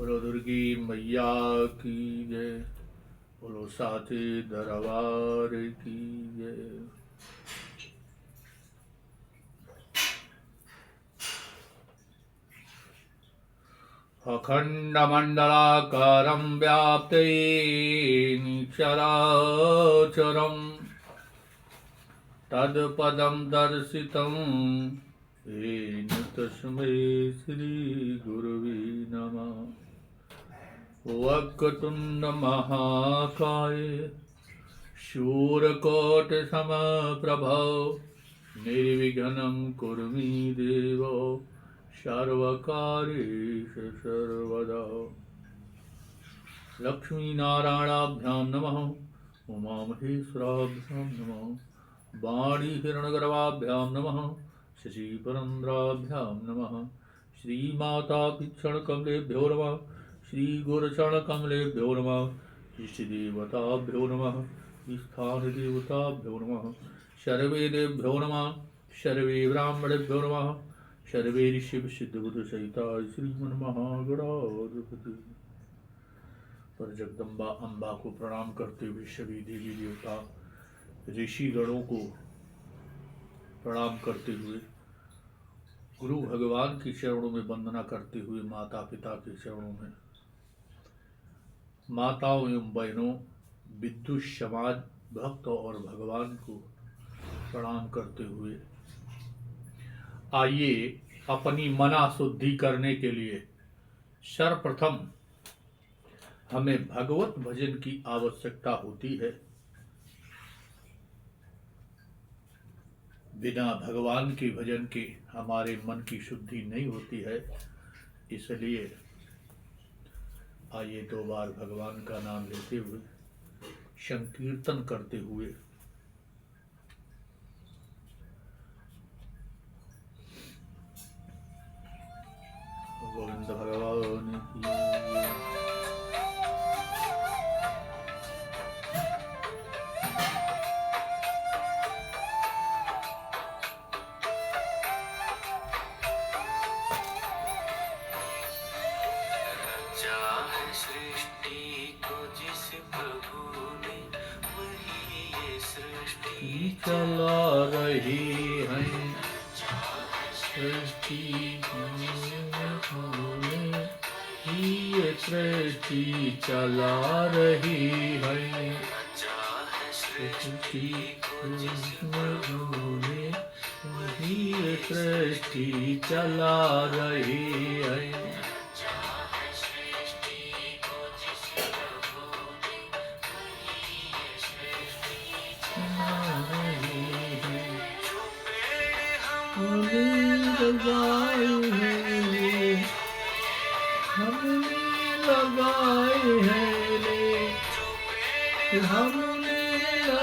बोलो दुर्गी मैया की जय। बोलो साचे दरबार की जय। अखण्डमण्डलाकारं व्याप्तेन चराचरं तत्पदं दर्शितं येन तस्मै श्रीगुरवे नमः। वक्रतुण्डमहाकाय शूरकोटिसमप्रभ निर्विघ्नं कुरु मे देव सर्वकार्येषु सर्वदा। लक्ष्मीनारायणाभ्यां नमः। उमामहेश्वराभ्यां नमः। वाणीहिरण्यगर्भाभ्यां नमः। शशिपुरन्द्राभ्यां नमः। श्रीमातापीक्षणकमलेभ्यो नमः। श्रीगुरुचरणकमलेभ्यो नमः। इष्टदेवताभ्यो नमः। स्थानदेवताभ्यो नमः। सर्वे देभ्यो नमः। सर्वे ब्राह्मणेभ्यो नमः। सर्वे ऋषि सिद्धबुद्धसहिता श्रीमन्महागणाधिपति पर जगदम्बा अम्बा को प्रणाम करते हुए सभी देवी देवता ऋषि गणों को प्रणाम करते हुए गुरु भगवान के चरणों में वंदना करते हुए माता पिता के चरणों में माताओं एवं बहनों विद्युत समाज भक्तों और भगवान को प्रणाम करते हुए आइए अपनी मना शुद्धि करने के लिए सर्वप्रथम हमें भगवत भजन की आवश्यकता होती है। बिना भगवान के भजन के हमारे मन की शुद्धि नहीं होती है। इसलिए आइए 2 बार भगवान का नाम लेते हुए संकीर्तन करते हुए गोविंद भगवान की चला रही है सृष्टि ये सृष्टि चला रही है सृष्टि ये सृष्टि चला रही है।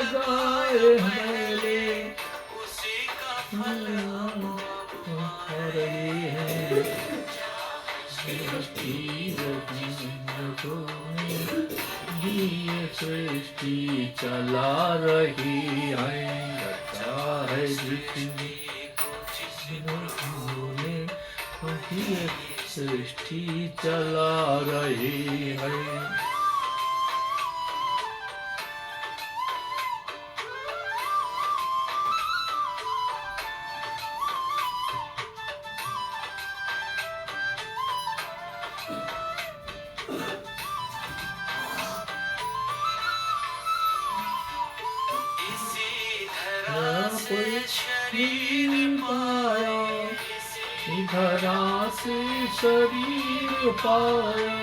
लगाए हैं ले उसी का फल रही है सृष्टि चला रही है। अच्छा है सृष्टि चला रही है। शरीर पाया धरा से शरीर पाया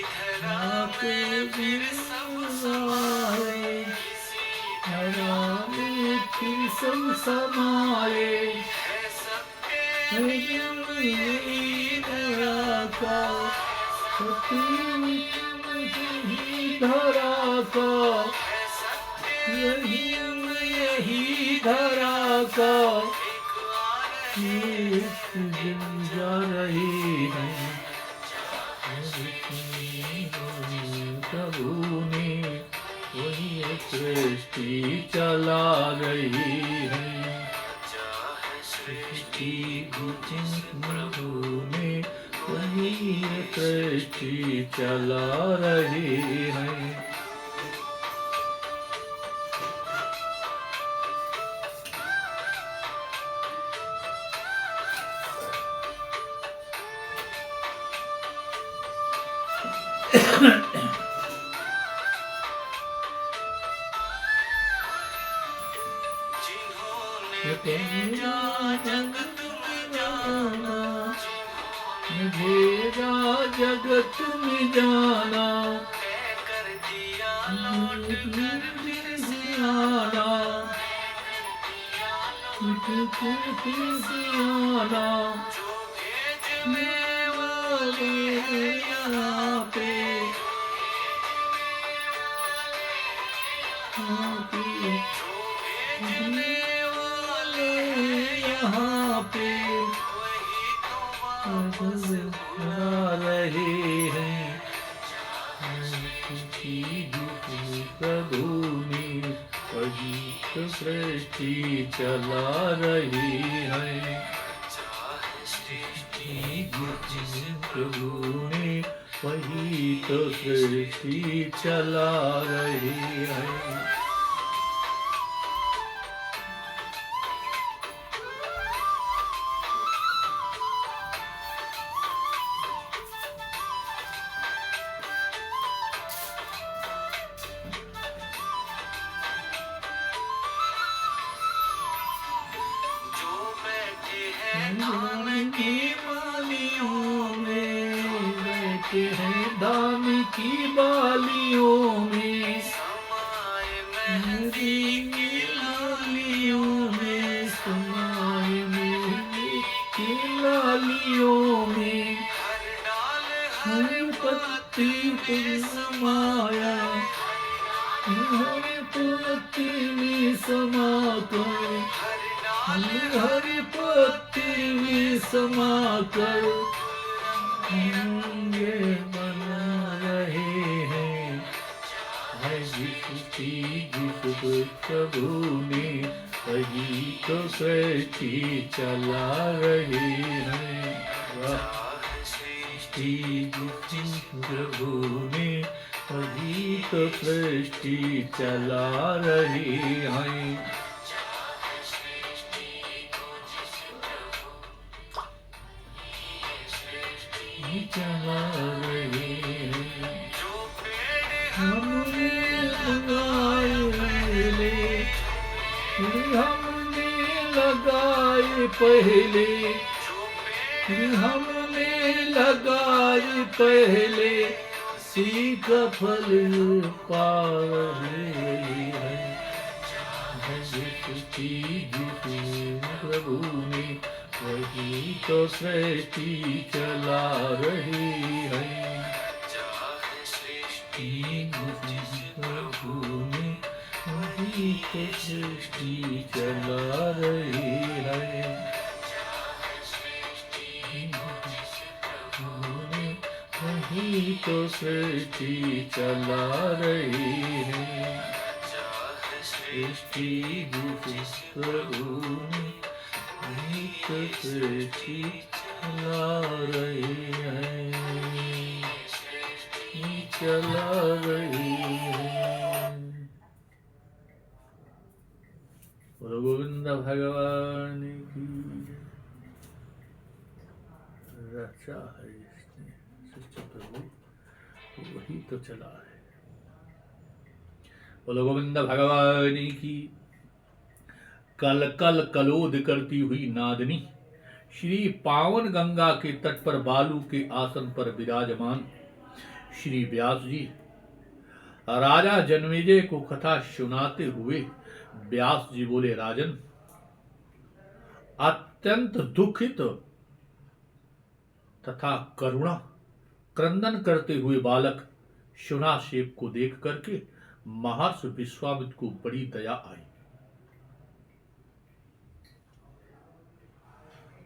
धरा पे फिर समाए धरा में फिर सब समाए धरा का धरा का यही धरा का जा रही है। प्रभु ने वही सृष्टि चला रही है। सृष्टि प्रभु ने वही सृष्टि चला रही है। जगत में जाना, भेजा जगत में जाना, कर दिया सियाना, सियाना, जो भेजने वाले यहाँ पे, यहाँ पे रहे हैं। प्रभु ने वही सृष्टि चला रही है। प्रभु ने वही तो सृष्टि चला रही है। धाम की बालियों में बैठे हैं, धाम की बालियों में समाए मेहंदी की लालियों में, समाए मेहंदी की लालियों में, हर डाल हर पत्ती पे समाया, हर पत्ती में समा कर, हर पत्ती में समा कर ये बना रहे हैं। जिस प्रभु ने वही तो सृष्टि चला रहे हैं। जिस प्रभु ने वही तो सृष्टि चला रहे हैं। चला रहे हैं। जो पेड़ हमने लगाए पहले, हमने लगाए पहले, हमने लगाए पहले, सी का फल पा रहे हैं। प्रभु ने वही तो सृष्टि चला रही है। प्रभु ने वही तो सृष्टि चला रही है। वही तो सृष्टि चला रही है। सृष्टि प्रभु सृष्टि चला रही है, चला रही है। बोलो गोविंद भगवान की। रचा है इसने सृष्टि प्रभु वही तो चला है। बोलो गोविंद भगवान की। कल कल कलोद करती हुई नादनी श्री पावन गंगा के तट पर बालू के आसन पर विराजमान श्री व्यास जी राजा जन्मेजय को कथा सुनाते हुए व्यास जी बोले, राजन, अत्यंत दुखित तथा करुणा क्रंदन करते हुए बालक शुनाशेप को देख करके महर्षि विश्वामित्र को बड़ी दया आई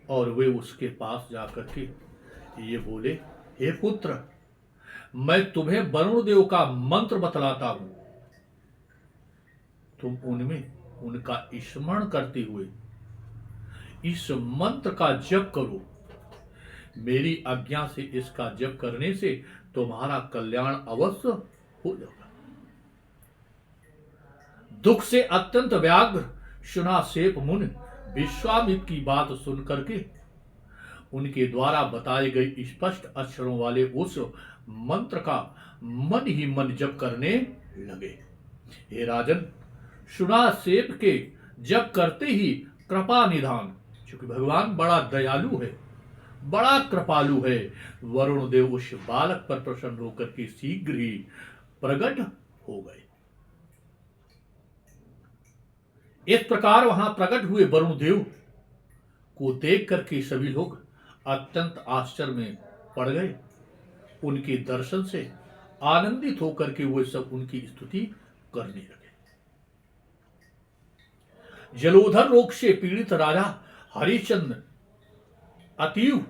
और वे उसके पास जाकर के ये बोले, हे पुत्र, मैं तुम्हें वरुण देव का मंत्र बतलाता हूं, तुम उनमें उनका स्मरण करते हुए इस मंत्र का जप करो, मेरी आज्ञा से इसका जप करने से तुम्हारा कल्याण अवश्य हो जाएगा। दुख से अत्यंत व्याग्र शुनासेप मुनि विश्वामित्र की बात सुन करके उनके द्वारा बताए गए स्पष्ट अक्षरों वाले उस मंत्र का मन ही मन जप करने लगे। हे राजन, शुनासेप के जप करते ही कृपा निधान, क्योंकि भगवान बड़ा दयालु है, बड़ा कृपालु है, वरुण देव उस बालक पर प्रसन्न होकर के शीघ्र ही प्रकट हो गए। इस प्रकार वहां प्रकट हुए वरुण देव को देख करके सभी लोग अत्यंत आश्चर्य में पड़ गए। उनके दर्शन से आनंदित होकर के वे सब उनकी स्तुति करने लगे। जलोधर रोग से पीड़ित राजा हरिश्चंद्र अतीव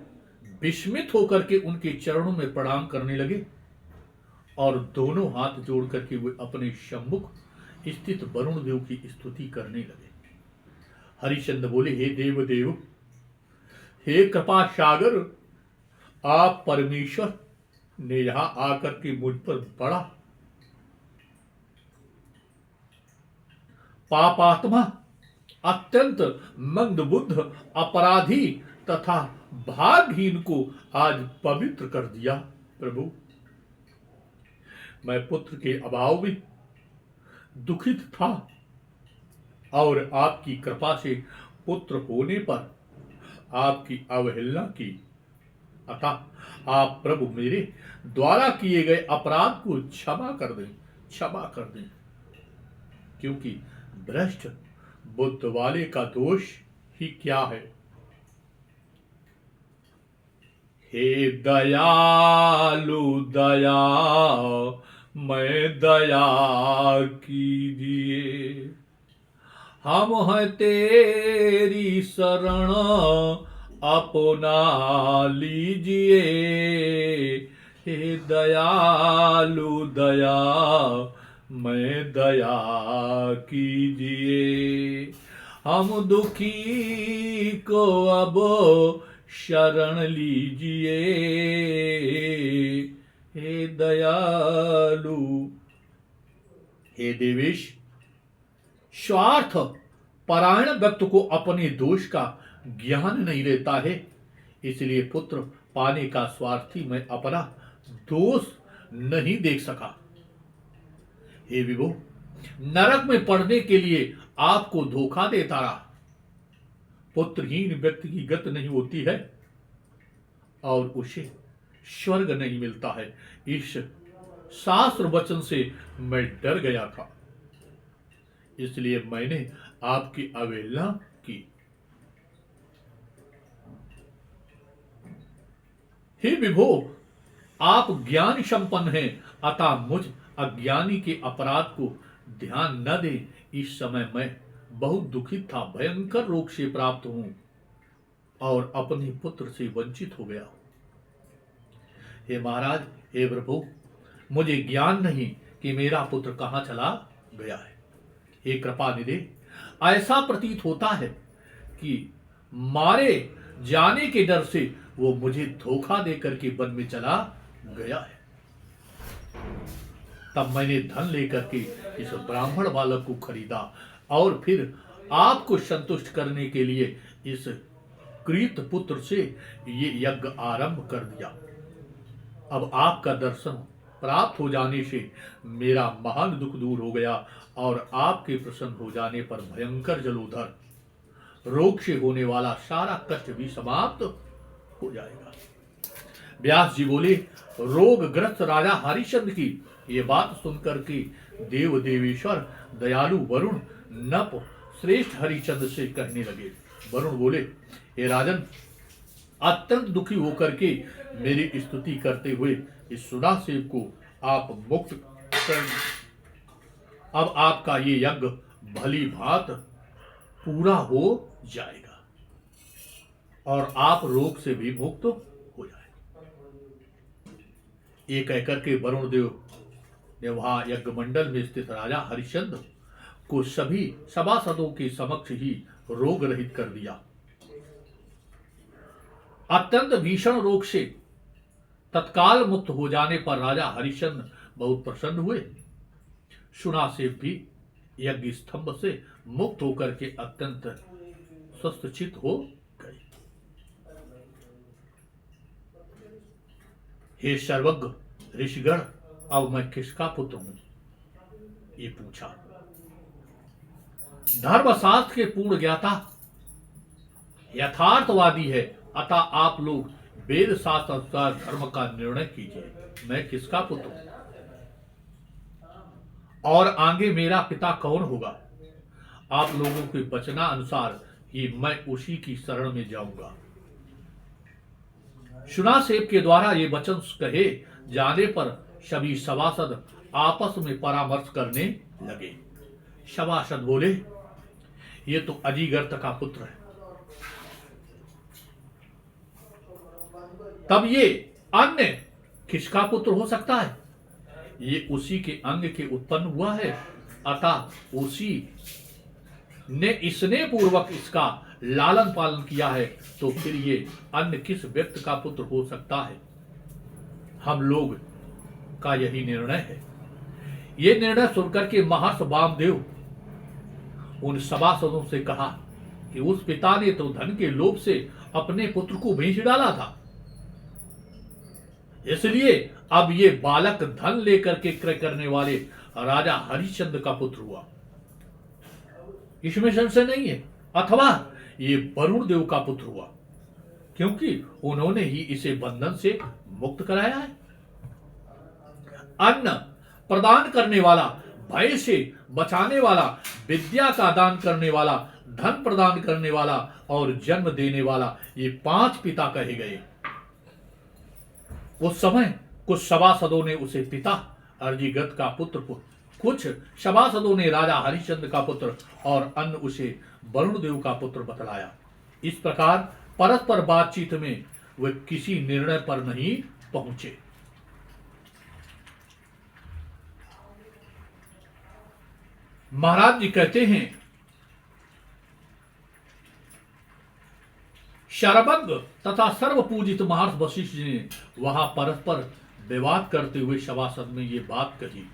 विस्मित होकर के उनके चरणों में प्रणाम करने लगे और दोनों हाथ जोड़ करके वे अपने सम्मुख स्थित वरुण देव की स्तुति करने लगे। हरिश्चंद्र बोले, हे देवदेव, हे कृपा सागर, आप परमेश्वर ने यहां आकर के मुझ पर बड़ा पापात्मा, अत्यंत मंदबुद्ध, अपराधी तथा भाग्यहीन को आज पवित्र कर दिया। प्रभु, मैं पुत्र के अभाव में दुखित था और आपकी कृपा से पुत्र होने पर आपकी अवहेलना की, अतः आप प्रभु मेरे द्वारा किए गए अपराध को क्षमा कर दें, क्षमा कर दें, क्योंकि भ्रष्ट बुद्ध वाले का दोष ही क्या है। हे दयालु दया मैं दया कीजिए, हम हैं तेरी शरण अपना लीजिए। हे दयालु दया मैं दया कीजिए, हम दुखी को अब शरण लीजिए। हे दयालु, हे देवेश, स्वार्थ परायण व्यक्ति को अपने दोष का ज्ञान नहीं रहता है, इसलिए पुत्र पाने का स्वार्थी मैं अपना दोष नहीं देख सका। हे विभो, नरक में पड़ने के लिए आपको धोखा देता रहा। पुत्रहीन व्यक्ति की गति नहीं होती है और उसे स्वर्ग नहीं मिलता है। इस शास्त्र वचन से मैं डर गया था, इसलिए मैंने आपकी अवहेलना की। हे विभो, आप ज्ञान संपन्न हैं, अतः मुझ अज्ञानी के अपराध को ध्यान न दें। इस समय मैं बहुत दुखित था, भयंकर रोग से प्राप्त हूं और अपने पुत्र से वंचित हो गया। हे महाराज, हे प्रभु, मुझे ज्ञान नहीं कि मेरा पुत्र कहां चला गया है। हे कृपा निधे, ऐसा प्रतीत होता है कि मारे जाने के डर से वो मुझे धोखा देकर के वन में चला गया है। तब मैंने धन लेकर के इस ब्राह्मण बालक को खरीदा और फिर आपको संतुष्ट करने के लिए इस कृत पुत्र से ये यज्ञ आरंभ कर दिया। अब आपका दर्शन प्राप्त हो जाने से मेरा महान दुख दूर हो गया और आपके प्रसन्न हो जाने पर भयंकर जलोधर रोग से होने वाला सारा कष्ट भी समाप्त हो जाएगा। व्यास जी बोले, रोगग्रस्त राजा हरिश्चंद्र की ये बात सुनकर के देव देवेश्वर दयालु वरुण नप श्रेष्ठ हरिश्चंद्र से कहने लगे। वरुण बोले, हे राजन, अत्यंत दुखी होकर के मेरी स्तुति करते हुए इस सुदासेव को आप मुक्त कर, अब आपका ये यज्ञ भली भांत पूरा हो जाएगा और आप रोग से भी मुक्त हो जाएगा। ये कहकर के वरुण देव ने वहां यज्ञ मंडल में स्थित राजा हरिश्चंद्र को सभी सभासदों के समक्ष ही रोग रहित कर दिया। अत्यंत भीषण रोग से तत्काल मुक्त हो जाने पर राजा हरिश्चंद्र बहुत प्रसन्न हुए। शुनासेब भी यज्ञ स्तंभ से मुक्त होकर के अत्यंत स्वस्थचित हो गए। हे सर्वज्ञ ऋषिगण, अब मैं किसका पुत्र हूं? ये पूछा। धर्मशास्त्र के पूर्ण ज्ञाता यथार्थवादी है, अतः आप लोग वेद शास्त्र अनुसार धर्म का निर्णय कीजिए। मैं किसका पुत्र हूं और आगे मेरा पिता कौन होगा? आप लोगों के वचना अनुसार ही मैं उसी की शरण में जाऊंगा। शुनासेब के द्वारा ये वचन कहे जाने पर सभी सभासद आपस में परामर्श करने लगे। सभासद बोले, ये तो अजीगर्त का पुत्र है। तब ये अन्य किसका पुत्र हो सकता है? ये उसी के अंग के उत्पन्न हुआ है, अतः उसी ने स्नेह पूर्वक इसका लालन पालन किया है, तो फिर ये अन्य किस व्यक्ति का पुत्र हो सकता है? हम लोग का यही निर्णय है। ये निर्णय सुनकर के महर्षि वामदेव उन सभासदों से कहा कि उस पिता ने तो धन के लोभ से अपने पुत्र को बेच डाला था, इसलिए अब ये बालक धन लेकर के क्रय करने वाले राजा हरिश्चंद्र का पुत्र हुआ, इसमें संशय नहीं है। अथवा ये वरुण देव का पुत्र हुआ, क्योंकि उन्होंने ही इसे बंधन से मुक्त कराया है। अन्न प्रदान करने वाला, भय से बचाने वाला, विद्या का दान करने वाला, धन प्रदान करने वाला और जन्म देने वाला, ये 5 पिता कहे गए। उस समय कुछ सभासदों ने उसे पिता अर्जिगत का पुत्र, कुछ सभासदों ने राजा हरिश्चंद्र का पुत्र और अन्य उसे वरुण देव का पुत्र बतलाया। इस प्रकार परस्पर बातचीत में वे किसी निर्णय पर नहीं पहुंचे। महाराज जी कहते हैं, शरभंग तथा सर्वपूजित महर्षि वशिष्ठ जी ने वहां परस्पर विवाद करते हुए सभासद में ये बात कही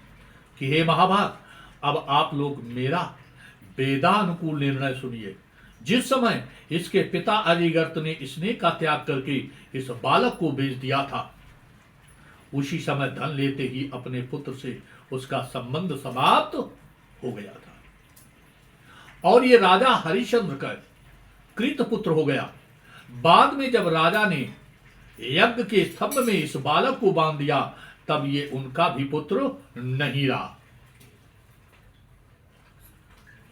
कि हे महाभाग, अब आप लोग मेरा वेदानुकूल निर्णय सुनिए। जिस समय इसके पिता अजिगर्त ने स्नेह का त्याग करके इस बालक को बेच दिया था, उसी समय धन लेते ही अपने पुत्र से उसका संबंध समाप्त हो गया था और ये राजा हरिश्चंद्र का कृत पुत्र हो गया। बाद में जब राजा ने यज्ञ के स्तंभ में इस बालक को बांध दिया, तब ये उनका भी पुत्र नहीं रहा।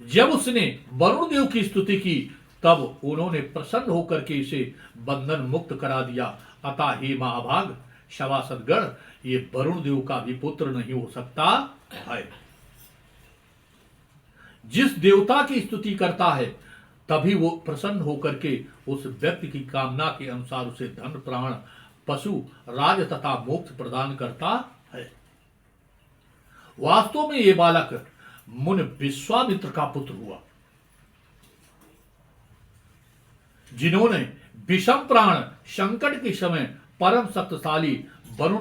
जब उसने वरुण देव की स्तुति की, तब उन्होंने प्रसन्न होकर के इसे बंधन मुक्त करा दिया। अतः हे महाभाग सभासदगण, ये वरुण देव का भी पुत्र नहीं हो सकता है। जिस देवता की स्तुति करता है, तभी वो प्रसन्न होकर के उस व्यक्ति की कामना के अनुसार उसे धन, प्राण, पशु, राज तथा मोक्ष प्रदान करता है। वास्तव में ये बालक मुनि विश्वामित्र का पुत्र हुआ, जिन्होंने विषम प्राण संकट के समय परम शक्तिशाली वरुण